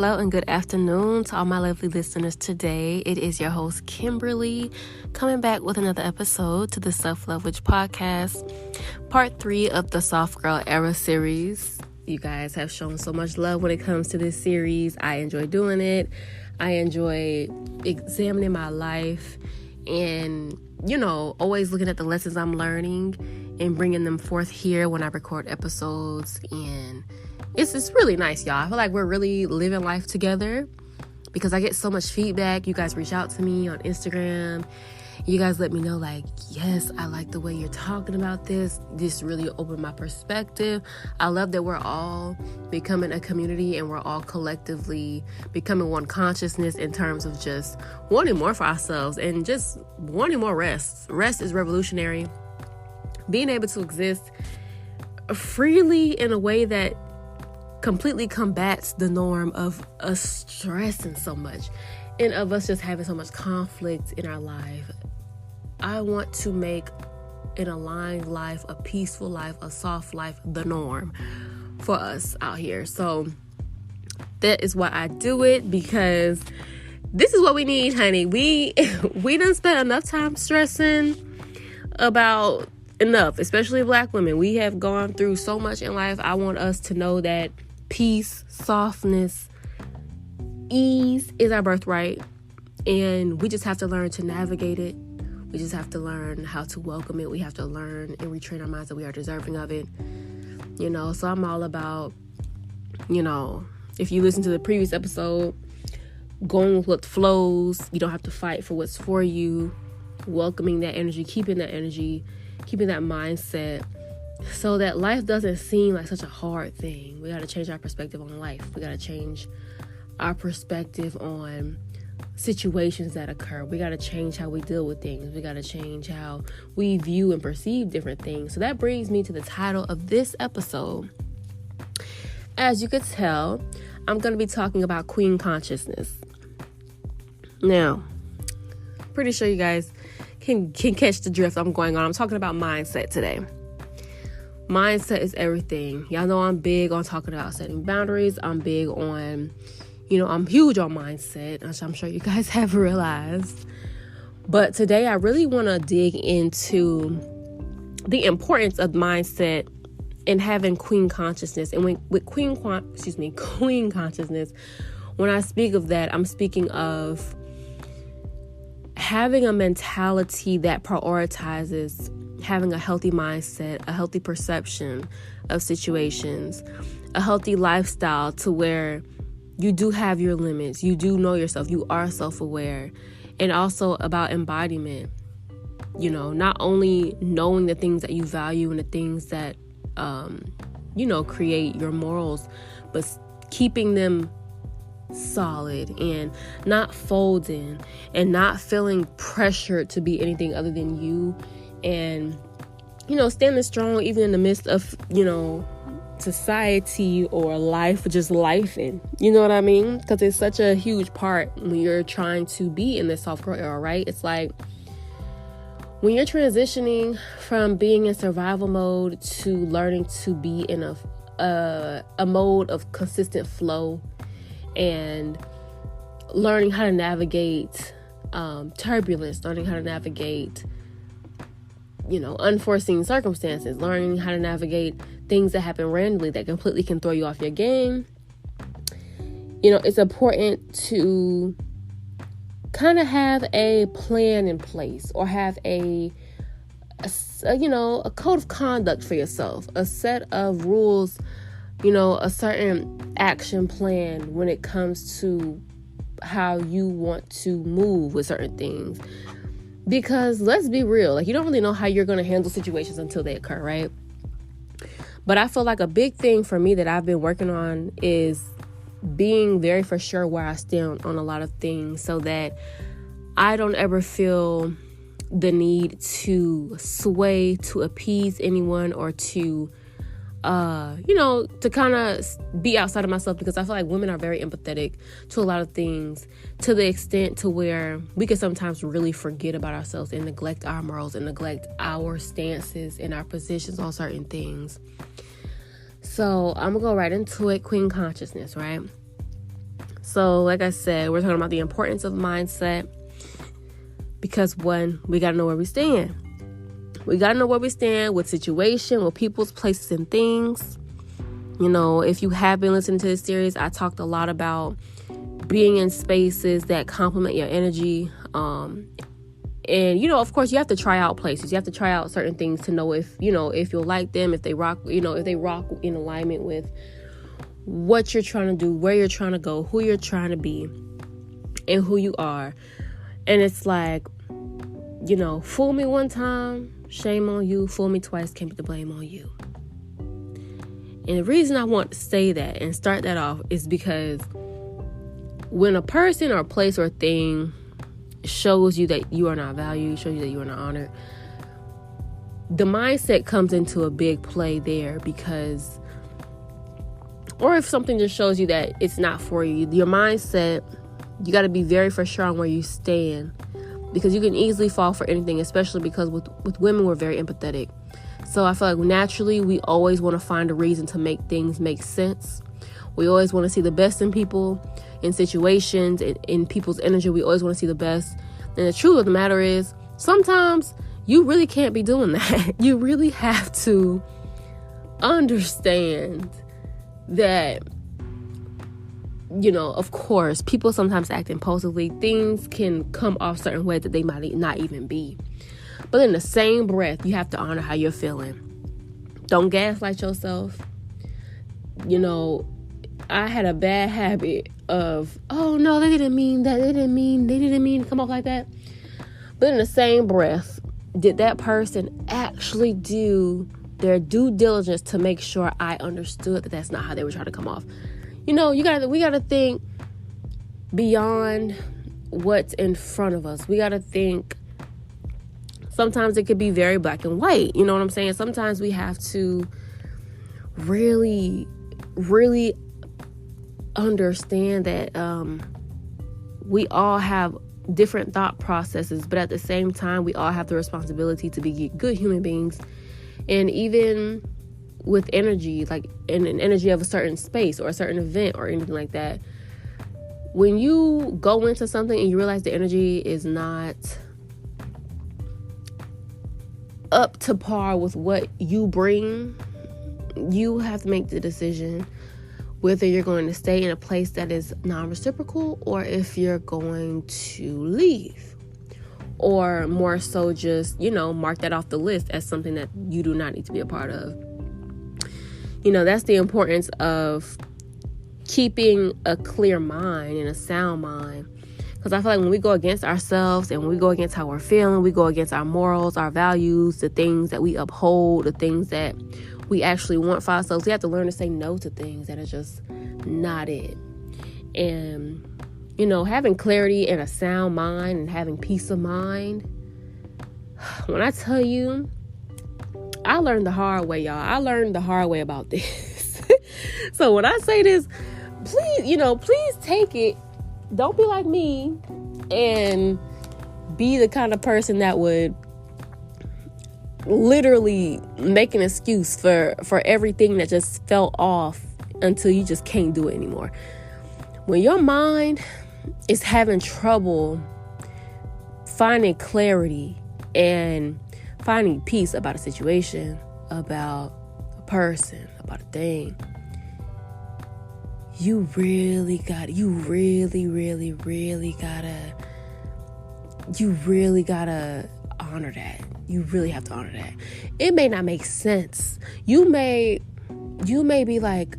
hello, and good afternoon to all my lovely listeners today. It is your host, Kimberly, coming back with another episode to the Self-Love Witch podcast, part 3 of the Soft Girl Era series. You guys have shown so much love when it comes to this series. I enjoy doing it. I enjoy examining my life and, always looking at the lessons I'm learning and bringing them forth here when I record episodes. And it's really nice, y'all. I feel like we're really living life together because I get so much feedback. You guys reach out to me on Instagram. You guys let me know, like, yes, I like the way you're talking about this. This really opened my perspective. I love that we're all becoming a community and we're all collectively becoming one consciousness in terms of just wanting more for ourselves and just wanting more rest. Rest is revolutionary. Being able to exist freely in a way that completely combats the norm of us stressing so much and of us just having so much conflict in our life. I want to make an aligned life, a peaceful life, a soft life, the norm for us out here. So that is why I do it, because this is what we need, honey. We done spent enough time stressing about enough, especially Black women. We have gone through so much in life. I want us to know that peace, softness, ease is our birthright, and we just have to learn to navigate it. We just have to learn how to welcome it. We have to learn and retrain our minds that we are deserving of it. So I'm all about, if you listen to the previous episode, going with what flows. You don't have to fight for what's for you. Welcoming that energy, keeping that mindset, so that life doesn't seem like such a hard thing. We got to change our perspective on life. We got to change our perspective on situations that occur. We got to change how we deal with things. We got to change how we view and perceive different things. So that brings me to the title of this episode. As you could tell, I'm going to be talking about queen consciousness. Now, pretty sure you guys can catch the drift I'm going on. I'm talking about mindset today. Mindset is everything. Y'all know I'm big on talking about setting boundaries. I'm big on, I'm huge on mindset, as I'm sure you guys have realized. But today I really want to dig into the importance of mindset and having queen consciousness. And with queen consciousness, when I speak of that, I'm speaking of having a mentality that prioritizes having a healthy mindset, a healthy perception of situations, a healthy lifestyle to where you do have your limits, you do know yourself, you are self-aware, and also about embodiment. Not only knowing the things that you value and the things that, create your morals, but keeping them solid and not folding and not feeling pressured to be anything other than you, and standing strong even in the midst of society or life, just lifing, you know what I mean? Because it's such a huge part when you're trying to be in this soft girl era, right? It's like when you're transitioning from being in survival mode to learning to be in a mode of consistent flow and learning how to navigate turbulence, learning how to navigate unforeseen circumstances, learning how to navigate things that happen randomly that completely can throw you off your game. It's important to kind of have a plan in place, or have a code of conduct for yourself, a set of rules, a certain action plan when it comes to how you want to move with certain things. Because let's be real, you don't really know how you're going to handle situations until they occur, right? But I feel like a big thing for me that I've been working on is being very for sure where I stand on a lot of things, so that I don't ever feel the need to sway, to appease anyone, or to to kind of be outside of myself, because I feel like women are very empathetic to a lot of things, to the extent to where we can sometimes really forget about ourselves and neglect our morals and neglect our stances and our positions on certain things. So I'm gonna go right into it. Queen consciousness, right? So like I said, we're talking about the importance of mindset because one, we got to know where we stand. We got to know where we stand with situation, with people's places and things. You know, if you have been listening to this series, I talked a lot about being in spaces that complement your energy. And, you know, of course, you have to try out places. You have to try out certain things to know if you'll like them, if they rock, if they rock in alignment with what you're trying to do, where you're trying to go, who you're trying to be, and who you are. And it's like, fool me one time, shame on you. Fool me twice, can't put the blame on you. And the reason I want to say that and start that off is because when a person or a place or a thing shows you that you are not valued, shows you that you are not honored, the mindset comes into a big play there because, or if something just shows you that it's not for you, your mindset, you got to be very for sure on where you stand, because you can easily fall for anything, especially because with women, we're very empathetic. So I feel like naturally we always want to find a reason to make things make sense. We always want to see the best in people, in situations, in people's energy. We always want to see the best. And the truth of the matter is, sometimes you really can't be doing that. You really have to understand that, of course, people sometimes act impulsively. Things can come off certain ways that they might not even be. But in the same breath, you have to honor how you're feeling. Don't gaslight yourself. I had a bad habit of, oh no, they didn't mean that. They didn't mean to come off like that. But in the same breath, did that person actually do their due diligence to make sure I understood that that's not how they were trying to come off? We gotta think beyond what's in front of us. We gotta think. Sometimes it could be very black and white. You know what I'm saying? Sometimes we have to really, really understand that we all have different thought processes, but at the same time, we all have the responsibility to be good human beings. And even with energy, like in an energy of a certain space or a certain event or anything like that, when you go into something and you realize the energy is not up to par with what you bring, you have to make the decision whether you're going to stay in a place that is non-reciprocal or if you're going to leave, or more so just, mark that off the list as something that you do not need to be a part of. That's the importance of keeping a clear mind and a sound mind. Because I feel like when we go against ourselves and when we go against how we're feeling, we go against our morals, our values, the things that we uphold, the things that we actually want for ourselves, we have to learn to say no to things that are just not it. And, having clarity and a sound mind and having peace of mind, when I tell you, I learned the hard way, y'all. I learned the hard way about this. So when I say this, please take it. Don't be like me and be the kind of person that would literally make an excuse for everything that just fell off until you just can't do it anymore. When your mind is having trouble finding clarity and finding peace about a situation, about a person, about a thing, you really gotta honor that. You really have to honor that. It may not make sense. You may be like,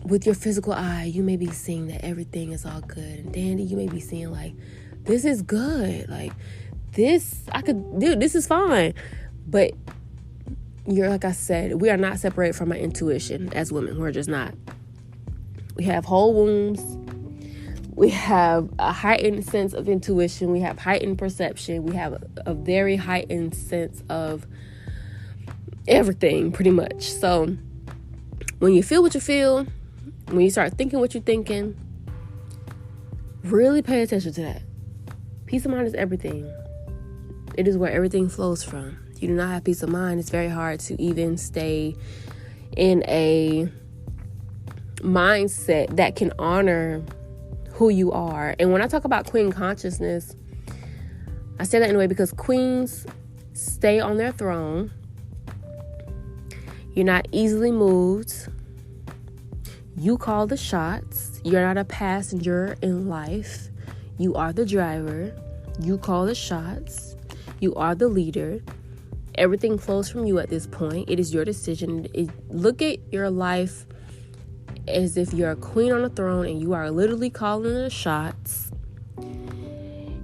with your physical eye, you may be seeing that everything is all good. And Dandy, you may be seeing like, this is good. Like, this is fine. But like I said, we are not separated from our intuition as women. We're just not. We have whole wombs. We have a heightened sense of intuition. We have heightened perception. We have a very heightened sense of everything, pretty much. So when you feel what you feel, when you start thinking what you're thinking, really pay attention to that. Peace of mind is everything. It is where everything flows from. If you do not have peace of mind, it's very hard to even stay in a mindset that can honor who you are. And when I talk about queen consciousness, I say that anyway because queens stay on their throne. You're not easily moved. You call the shots. You're not a passenger in life. You are the driver. You call the shots. You are the leader. Everything flows from you at this point. It is your decision. Look at your life as if you're a queen on a throne and you are literally calling the shots.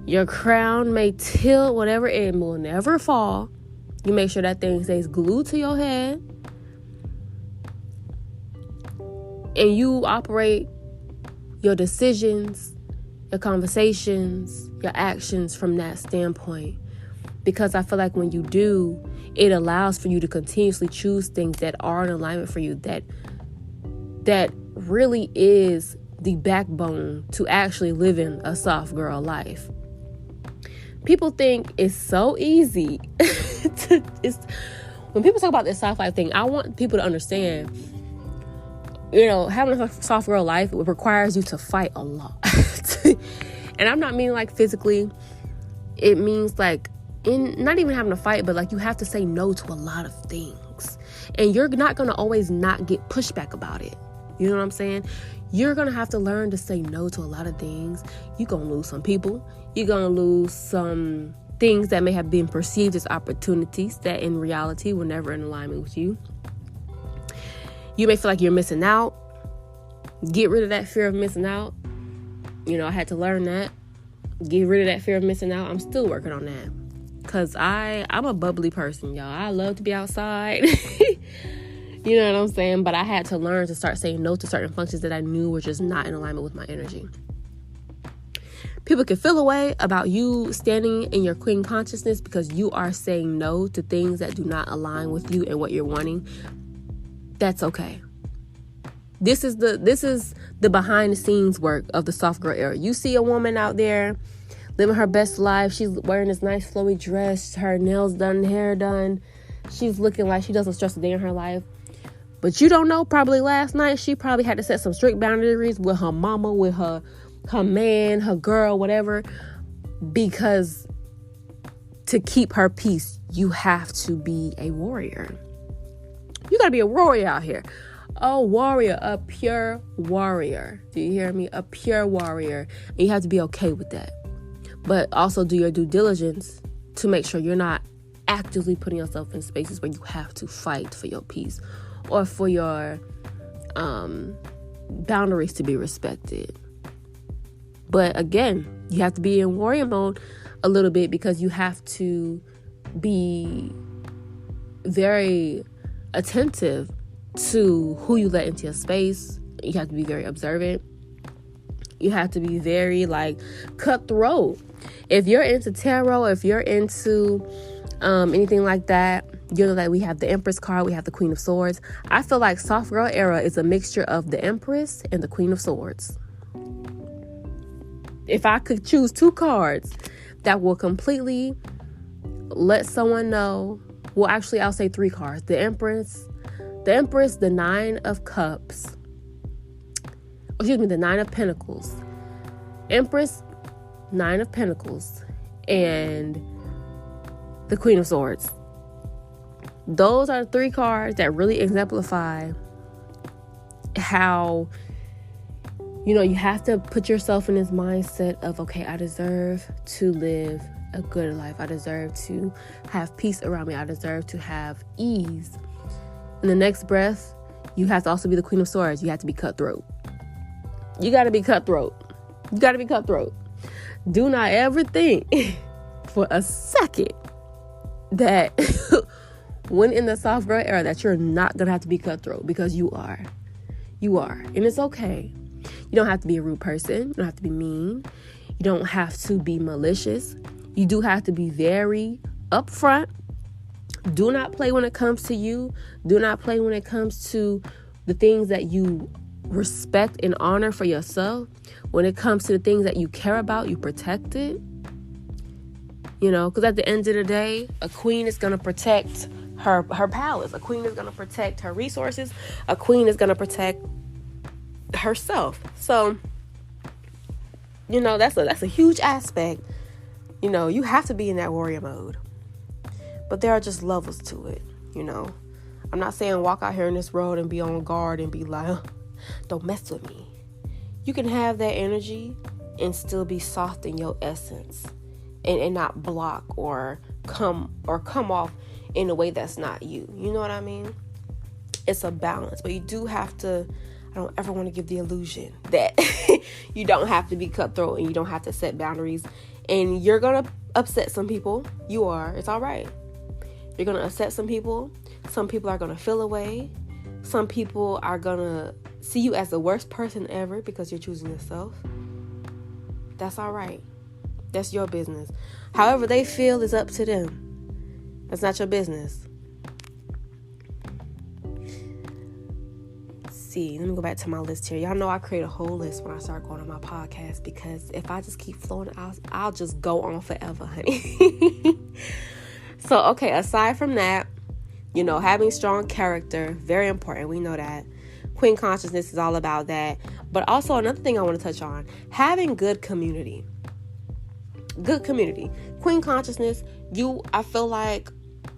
Your crown may tilt, whatever, it will never fall. You make sure that thing stays glued to your head. And you operate your decisions, your conversations, your actions from that standpoint. Because I feel like when you do, it allows for you to continuously choose things that are in alignment for you, that really is the backbone to actually living a soft girl life. People think it's so easy. When people talk about this soft life thing, I want people to understand, having a soft girl life, it requires you to fight a lot. And I'm not meaning like physically. It means like not even having to fight, but like you have to say no to a lot of things. And you're not going to always not get pushback about it. You know what I'm saying? You're going to have to learn to say no to a lot of things. You're going to lose some people. You're going to lose some things that may have been perceived as opportunities that in reality were never in alignment with you. You may feel like you're missing out. Get rid of that fear of missing out. I had to learn that. Get rid of that fear of missing out. I'm still working on that. Because I'm a bubbly person, y'all. I love to be outside. You know what I'm saying? But I had to learn to start saying no to certain functions that I knew were just not in alignment with my energy. People can feel a way about you standing in your queen consciousness because you are saying no to things that do not align with you and what you're wanting. That's okay. This is the behind the scenes work of the soft girl era. You see a woman out there living her best life. She's wearing this nice flowy dress, her nails done, hair done. She's looking like she doesn't stress a day in her life. But you don't know, probably last night she probably had to set some strict boundaries with her mama, with her man, her girl, whatever. Because to keep her peace, you have to be a warrior. You got to be a warrior out here. A warrior, a pure warrior. Do you hear me? A pure warrior. And you have to be okay with that. But also do your due diligence to make sure you're not actively putting yourself in spaces where you have to fight for your peace or for your boundaries to be respected. But again, you have to be in warrior mode a little bit because you have to be very attentive to who you let into your space. You have to be very observant. You have to be very cutthroat. If you're into tarot, if you're into anything like that, you know that we have the Empress card, we have the Queen of Swords. I feel like soft girl era is a mixture of the Empress and the Queen of Swords. If I could choose two cards that will completely let someone know, well, actually, I'll say three cards. The Empress, the Nine of Cups. The Nine of Pentacles. Empress, Nine of Pentacles, and the Queen of Swords. Those are the three cards that really exemplify how, you have to put yourself in this mindset of, okay, I deserve to live a good life. I deserve to have peace around me. I deserve to have ease. In the next breath, you have to also be the Queen of Swords. You have to be cutthroat. You got to be cutthroat. You got to be cutthroat. Do not ever think for a second that when in the soft girl era that you're not going to have to be cutthroat, because you are. You are. And it's okay. You don't have to be a rude person. You don't have to be mean. You don't have to be malicious. You do have to be very upfront. Do not play when it comes to you. Do not play when it comes to the things that you respect and honor for yourself. When it comes to the things that you care about, you protect it. Because at the end of the day, a queen is going to protect her palace. A queen is going to protect her resources. A queen is going to protect herself. So that's a huge aspect. You have to be in that warrior mode. But there are just levels to it, I'm not saying walk out here in this road and be on guard and be like, don't mess with me. You can have that energy and still be soft in your essence and not block or come off in a way that's not you. You know what I mean? It's a balance, but you do have to, I don't ever want to give the illusion that you don't have to be cutthroat and you don't have to set boundaries, and you're going to upset some people. You are. It's all right. You're going to upset some people. Some people are going to feel away. Some people are going to see you as the worst person ever because you're choosing yourself. That's all right. That's your business. However they feel is up to them. That's not your business. See, let me go back to my list here. Y'all know I create a whole list when I start going on my podcast, because if I just keep flowing, I'll just go on forever, honey. So, okay, aside from that, having strong character, very important. We know that. Queen consciousness is all about that. But also another thing I want to touch on, having good community. Good community. Queen consciousness, I feel like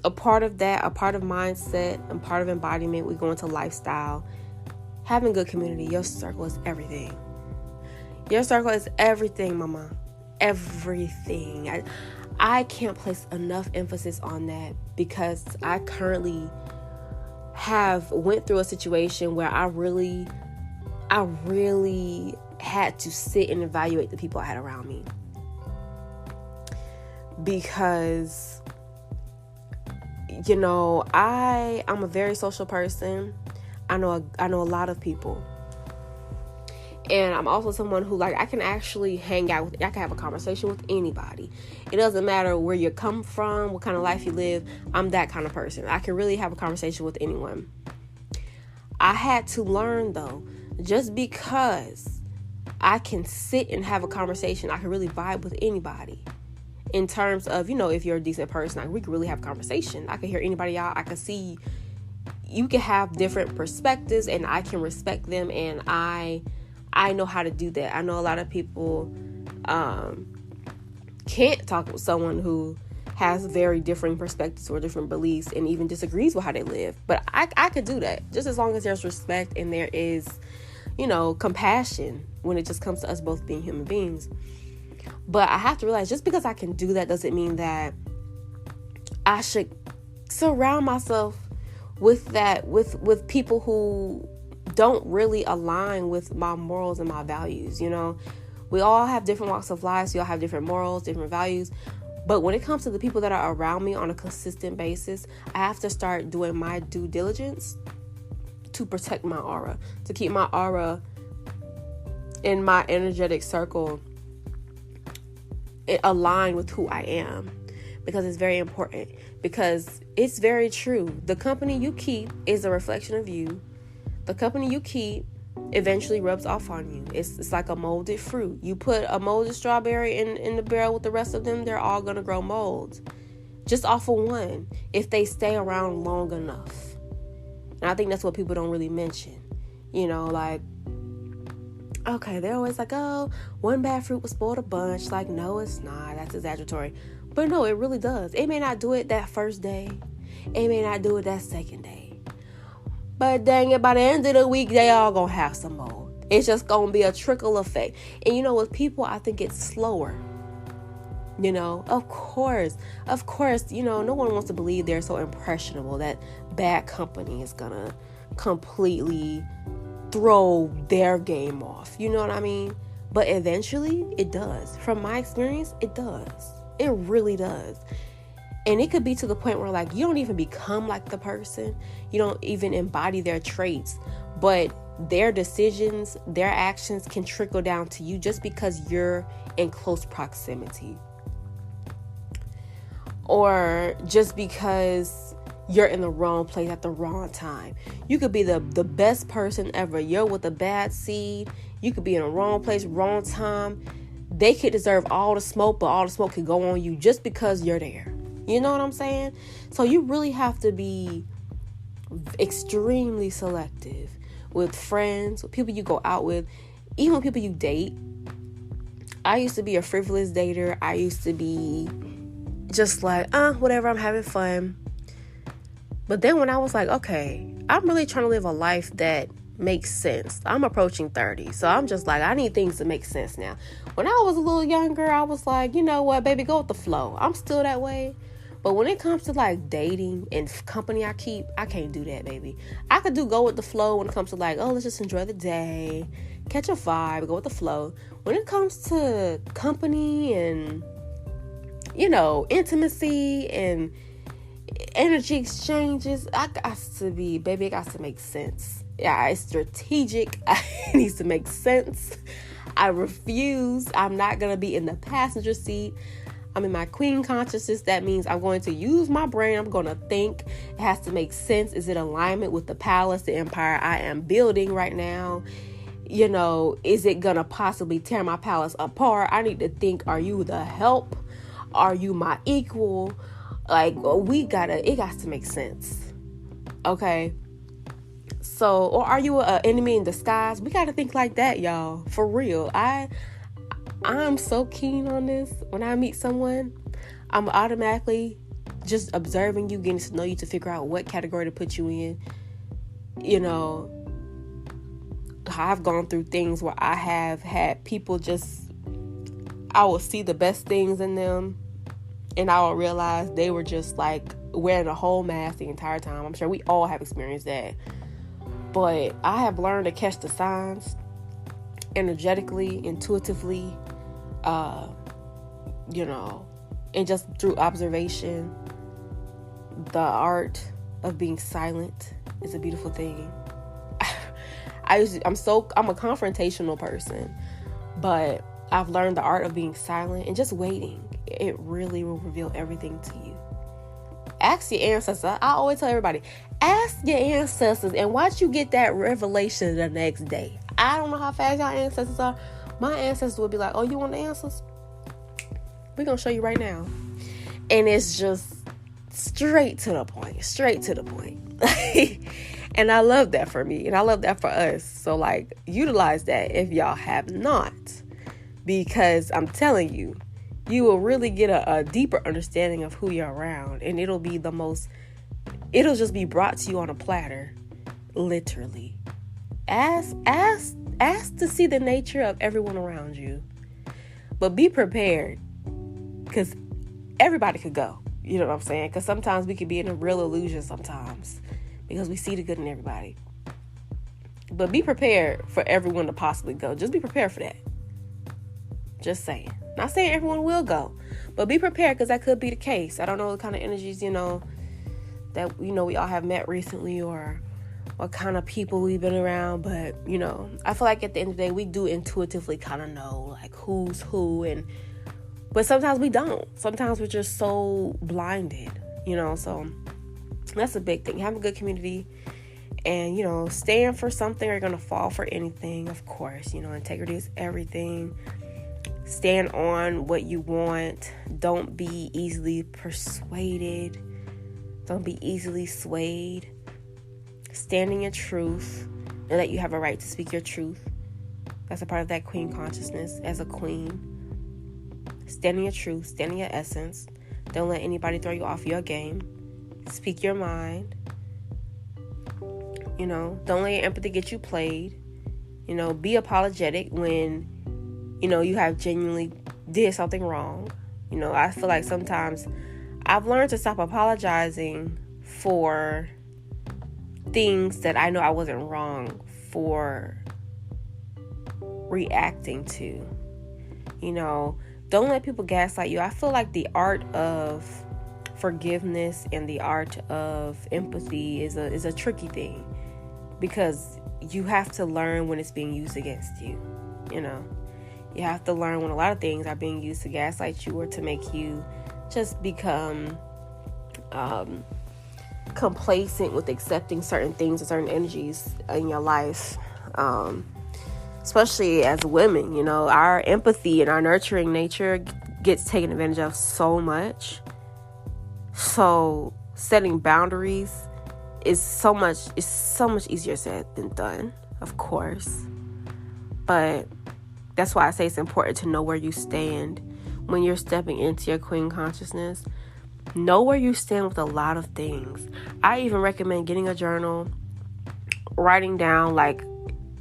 a part of that, a part of mindset, and part of embodiment, we go into lifestyle. Having good community, your circle is everything. Your circle is everything, mama. Everything. I can't place enough emphasis on that, because I currently have went through a situation where I really had to sit and evaluate the people I had around me. Because, I'm a very social person. I know a lot of people. And I'm also someone who, I can actually hang out with, I can have a conversation with anybody. It doesn't matter where you come from, what kind of life you live. I'm that kind of person. I can really have a conversation with anyone. I had to learn, though, just because I can sit and have a conversation, I can really vibe with anybody. In terms of, if you're a decent person, we can really have a conversation. I can hear anybody out. I can see, you can have different perspectives, and I can respect them, and I know how to do that. I know a lot of people can't talk with someone who has very differing perspectives or different beliefs and even disagrees with how they live. But I could do that, just as long as there's respect and there is, compassion when it just comes to us both being human beings. But I have to realize, just because I can do that doesn't mean that I should surround myself with with people who don't really align with my morals and my values. We all have different walks of life. We all have different morals, different values. But when it comes to the people that are around me on a consistent basis, I have to start doing my due diligence to protect my aura, to keep my aura in my energetic circle aligned with who I am, because it's very important. Because it's very true. The company you keep is a reflection of you. The company you keep eventually rubs off on you. It's like a molded fruit. You put a molded strawberry in the barrel with the rest of them, they're all going to grow molds. Just off of one, if they stay around long enough. And I think that's what people don't really mention. Okay, they're always like, oh, one bad fruit will spoil the bunch. No, it's not. That's exaggeratory. But no, it really does. It may not do it that first day. It may not do it that second day. But dang it, by the end of the week, they all gonna have some mold. It's just gonna be a trickle effect. And with people, I think it's slower. Of course, no one wants to believe they're so impressionable that bad company is gonna completely throw their game off. You know what I mean? But eventually, it does. From my experience, it does. It really does. And it could be to the point where you don't even become like the person. You don't even embody their traits. But their decisions, their actions can trickle down to you just because you're in close proximity. Or just because you're in the wrong place at the wrong time. You could be the best person ever. You're with a bad seed. You could be in the wrong place, wrong time. They could deserve all the smoke, but all the smoke could go on you just because you're there. You know what I'm saying? So you really have to be extremely selective with friends, with people you go out with, even with people you date. I used to be a frivolous dater. I used to be just like, whatever, I'm having fun. But then when I was like, okay, I'm really trying to live a life that makes sense. I'm approaching 30. So I'm just like, I need things to make sense now. When I was a little younger, I was like, you know what, baby, go with the flow. I'm still that way. But when it comes to like dating and company I keep, I can't do that, baby. I could go with the flow when it comes to like, oh, let's just enjoy the day, catch a vibe, go with the flow. When it comes to company and, you know, intimacy and energy exchanges, it got to make sense. Yeah, it's strategic. It needs to make sense. I refuse. I'm not going to be in the passenger seat. I'm in my queen consciousness. That means I'm going to use my brain. I'm going to think. It has to make sense. Is it alignment with the palace, the empire I am building right now? You know, is it going to possibly tear my palace apart? I need to think, are you the help? Are you my equal? Like, it got to make sense. Okay? So, or are you an enemy in disguise? We got to think like that, y'all. For real. I'm so keen on this. When I meet someone, I'm automatically just observing you, getting to know you to figure out what category to put you in. You know, I've gone through things where I have had people I will see the best things in them, and I will realize they were just like wearing a whole mask the entire time. I'm sure we all have experienced that. But I have learned to catch the signs energetically, intuitively, you know, and just through observation. The art of being silent is a beautiful thing. I'm a confrontational person, but I've learned the art of being silent and just waiting. It really will reveal everything to you. Ask your ancestors. I always tell everybody, ask your ancestors and watch you get that revelation the next day. I don't know how fast y'all ancestors are. My ancestors would be like, oh, you want the answers? We're going to show you right now. And it's just straight to the point. And I love that for me. And I love that for us. So like, utilize that if y'all have not. Because I'm telling you, you will really get a deeper understanding of who you're around. And it'll just be brought to you on a platter. Literally. Ask to see the nature of everyone around you. But be prepared. Because everybody could go. You know what I'm saying? Because sometimes we could be in a real illusion sometimes. Because we see the good in everybody. But be prepared for everyone to possibly go. Just be prepared for that. Just saying. Not saying everyone will go, but be prepared because that could be the case. I don't know what kind of energies, you know, that, you know, we all have met recently or what kind of people we've been around. But, you know, I feel like at the end of the day, we do intuitively kind of know like who's who. But sometimes we don't. Sometimes we're just so blinded, you know, so that's a big thing. Have a good community and, you know, stand for something or you're going to fall for anything. Of course, you know, integrity is everything. Stand on what you want. Don't be easily persuaded. Don't be easily swayed. Stand in your truth and that you have a right to speak your truth. That's a part of that queen consciousness as a queen. Stand in your truth. Stand in your essence. Don't let anybody throw you off your game. Speak your mind. You know, don't let your empathy get you played. You know, be apologetic when you know, you have genuinely did something wrong. You know, I feel like sometimes I've learned to stop apologizing for things that I know I wasn't wrong for reacting to. You know, don't let people gaslight you. I feel like the art of forgiveness and the art of empathy is a tricky thing because you have to learn when it's being used against you, you know. You have to learn when a lot of things are being used to gaslight you or to make you just become complacent with accepting certain things and certain energies in your life. Especially as women, you know, our empathy and our nurturing nature gets taken advantage of so much. So setting boundaries is so much easier said than done, of course. But That's why I say it's important to know where you stand when you're stepping into your queen consciousness. Know where you stand with a lot of things. I even recommend getting a journal, writing down like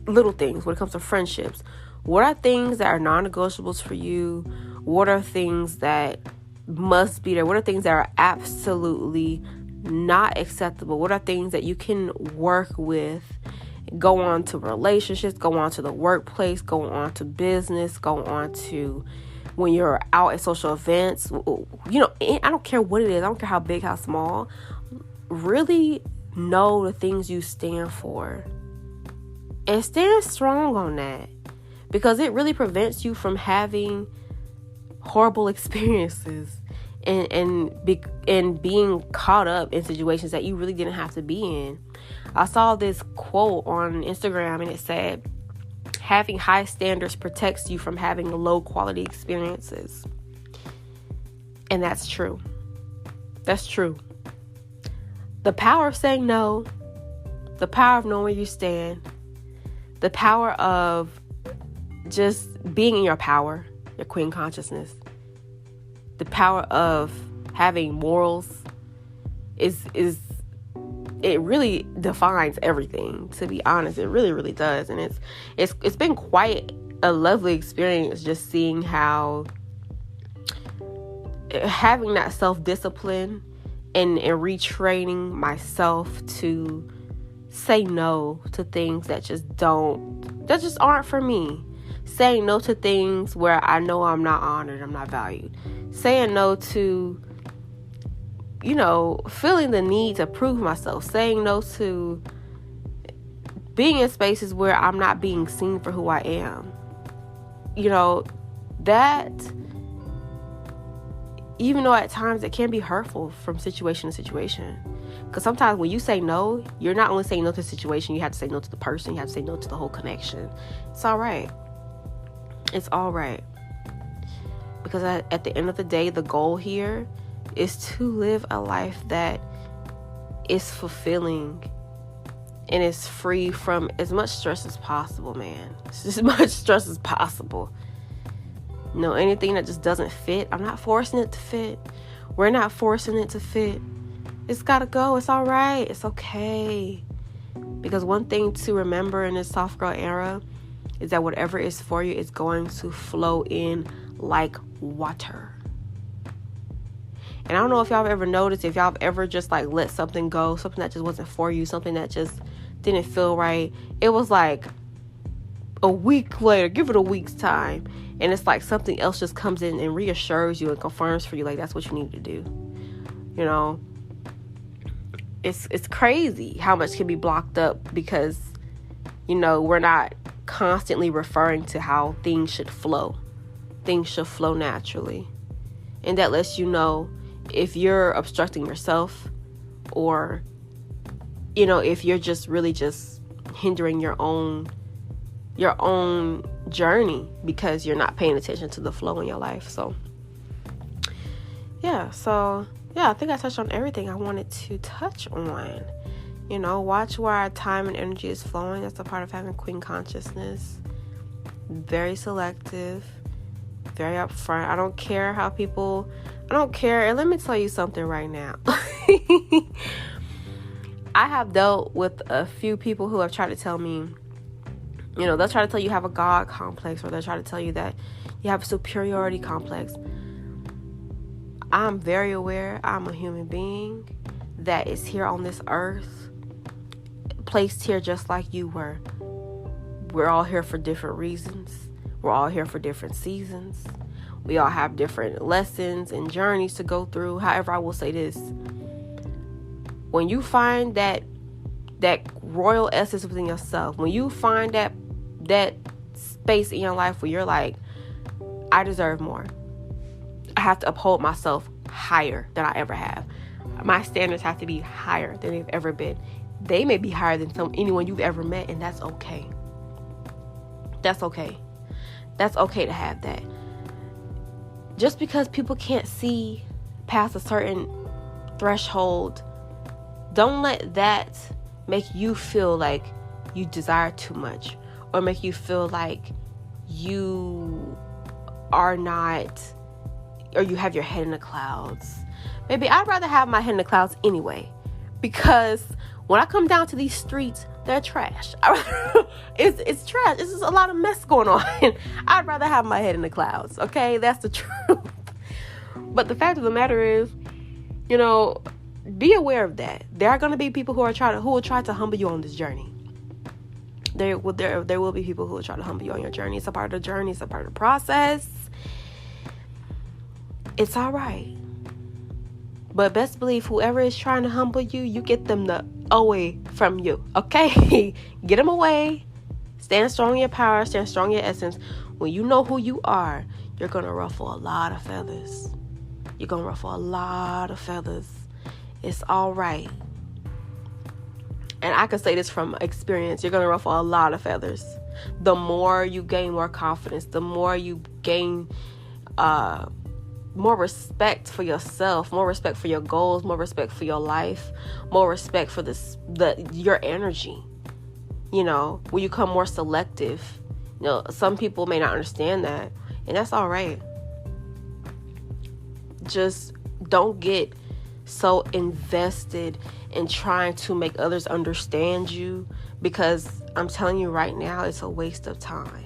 little things when it comes to friendships. What are things that are non-negotiables for you? What are things that must be there? What are things that are absolutely not acceptable? What are things that you can work with? Go on to relationships, go on to the workplace, go on to business, go on to when you're out at social events. You know, I don't care what it is. I don't care how big, how small. Really know the things you stand for. And stand strong on that. Because it really prevents you from having horrible experiences and being caught up in situations that you really didn't have to be in. I saw this quote on Instagram and it said, having high standards protects you from having low quality experiences. And that's true. That's true. The power of saying no, the power of knowing where you stand, the power of just being in your power, your queen consciousness, the power of having morals is it really defines everything, to be honest. It really, really does. And it's been quite a lovely experience just seeing how having that self-discipline and retraining myself to say no to things that just aren't for me. Saying no to things where I know I'm not honored, I'm not valued. Saying no to, feeling the need to prove myself. Saying no to being in spaces where I'm not being seen for who I am. That, even though at times it can be hurtful from situation to situation. Because sometimes when you say no, you're not only saying no to the situation, you have to say no to the person, you have to say no to the whole connection. It's all right. It's all right. Because at the end of the day, the goal here is to live a life that is fulfilling and is free from as much stress as possible, man. As much stress as possible. Anything that just doesn't fit, I'm not forcing it to fit. We're not forcing it to fit. It's gotta go. It's all right. It's okay. Because one thing to remember in this soft girl era is that whatever is for you is going to flow in like water. And I don't know if y'all have ever noticed, if y'all have ever just like let something go, something that just wasn't for you, something that just didn't feel right. It was like a week later, give it a week's time, and it's like something else just comes in and reassures you and confirms for you like that's what you need to do. It's crazy how much can be blocked up because we're not constantly referring to how things should flow. Things should flow naturally. And that lets you know if you're obstructing yourself or, if you're just really just hindering your own journey because you're not paying attention to the flow in your life. So I think I touched on everything I wanted to touch on. Watch where our time and energy is flowing. That's a part of having queen consciousness. Very selective, very upfront. I don't care. And let me tell you something right now. I have dealt with a few people who have tried to tell me, they'll try to tell you have a God complex, or they'll try to tell you that you have a superiority complex. I'm very aware I'm a human being that is here on this earth, placed here just like you were. We're all here for different reasons. We're all here for different seasons. We all have different lessons and journeys to go through. However, I will say this. When you find that royal essence within yourself, when you find that space in your life where you're like, I deserve more. I have to uphold myself higher than I ever have. My standards have to be higher than they've ever been. They may be higher than anyone you've ever met, and that's okay. That's okay. That's okay to have that. Just because people can't see past a certain threshold, don't let that make you feel like you desire too much, or make you feel like you are not, or you have your head in the clouds. Maybe I'd rather have my head in the clouds anyway, because when I come down to these streets, they're trash. It's trash. It's just a lot of mess going on. I'd rather have my head in the clouds. Okay, that's the truth. But the fact of the matter is, be aware of that. There are going to be people who will try to humble you on this journey. There will be people who will try to humble you on your journey. It's a part of the journey. It's a part of the process. It's all right. But best believe whoever is trying to humble you, you get them away from you. Okay? Get them away. Stand strong in your power. Stand strong in your essence. When you know who you are, you're going to ruffle a lot of feathers. You're going to ruffle a lot of feathers. It's all right. And I can say this from experience. You're going to ruffle a lot of feathers. The more you gain more confidence, the more you gain more respect for yourself, more respect for your goals, more respect for your life, more respect for your energy. When you become more selective. Some people may not understand that, and that's all right. Just don't get so invested in trying to make others understand you, because I'm telling you right now, it's a waste of time.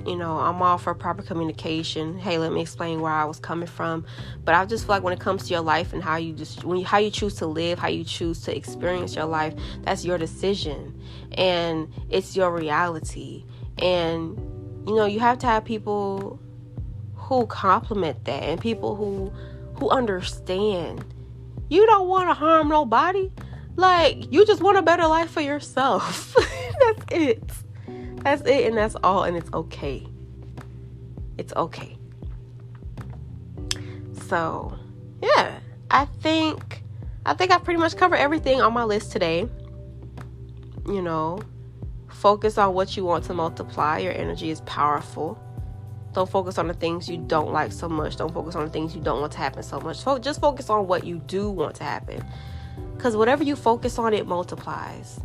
I'm all for proper communication. Hey, let me explain where I was coming from. But I just feel like when it comes to your life and how you choose to live, how you choose to experience your life, that's your decision. And it's your reality. And, you have to have people who complement that and people who understand. You don't want to harm nobody. Like, you just want a better life for yourself. That's it. That's it, and that's all, and it's okay. It's okay. So, yeah, I think I pretty much covered everything on my list today. Focus on what you want to multiply. Your energy is powerful. Don't focus on the things you don't like so much. Don't focus on the things you don't want to happen so much. So just focus on what you do want to happen. Because whatever you focus on, it multiplies.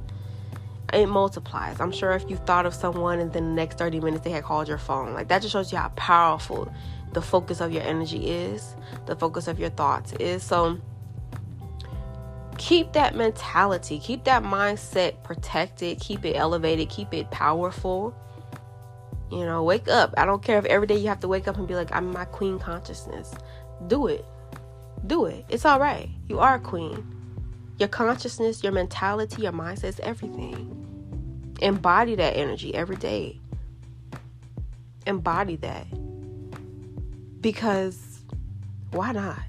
It multiplies. I'm sure if you thought of someone and then the next 30 minutes they had called your phone, like, that just shows you how powerful the focus of your energy is, the focus of your thoughts is. So keep that mentality, keep that mindset protected, keep it elevated, keep it powerful. Wake up. I don't care if every day you have to wake up and be like, I'm my queen consciousness. Do it. It's all right. You are a queen. Your consciousness, your mentality, your mindset is everything. Embody that energy every day. Embody that. Because why not?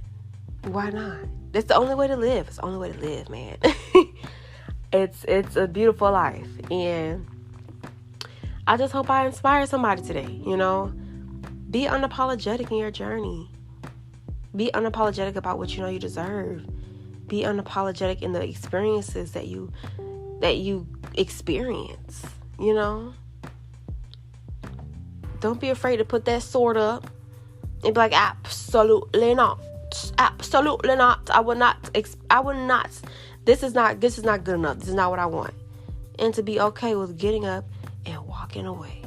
Why not? That's the only way to live. It's the only way to live, man. It's a beautiful life. And I just hope I inspire somebody today, Be unapologetic in your journey. Be unapologetic about what you know you deserve. Be unapologetic in the experiences that you experience, Don't be afraid to put that sword up and be like, absolutely not. Absolutely not. I will not. This is not good enough. This is not what I want. And to be okay with getting up and walking away.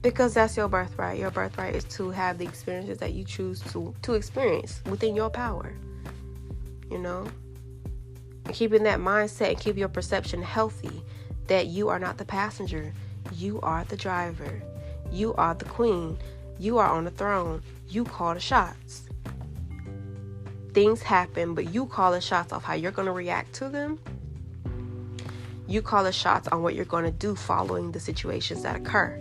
Because that's your birthright. Your birthright is to have the experiences that you choose to experience within your power. And keeping that mindset and keep your perception healthy, that you are not the passenger. You are the driver. You are the queen. You are on the throne. You call the shots. Things happen, but you call the shots of how you're going to react to them. You call the shots on what you're going to do following the situations that occur.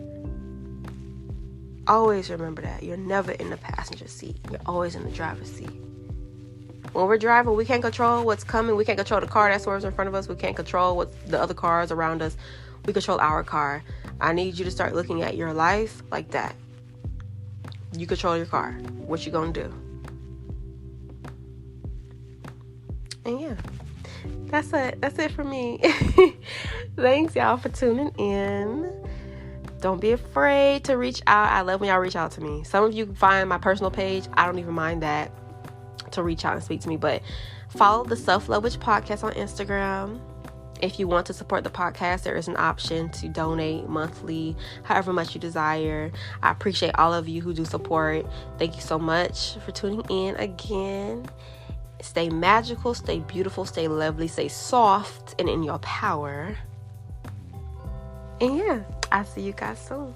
Always remember that. You're never in the passenger seat. You're always in the driver's seat. When we're driving, we can't control what's coming. We can't control the car that swerves in front of us. We can't control what the other cars around us. We control our car. I need you to start looking at your life like that. You control your car. What you gonna do? And yeah, that's it. That's it for me. Thanks, y'all, for tuning in. Don't be afraid to reach out. I love when y'all reach out to me. Some of you find my personal page. I don't even mind that. to reach out and speak to me. But follow the Self-Love Witch podcast on Instagram. If you want to support the podcast, there is an option to donate monthly, however much you desire. I appreciate all of you who do support. Thank you so much for tuning in again. Stay magical, stay beautiful, stay lovely, stay soft and in your power. And yeah, I'll see you guys soon.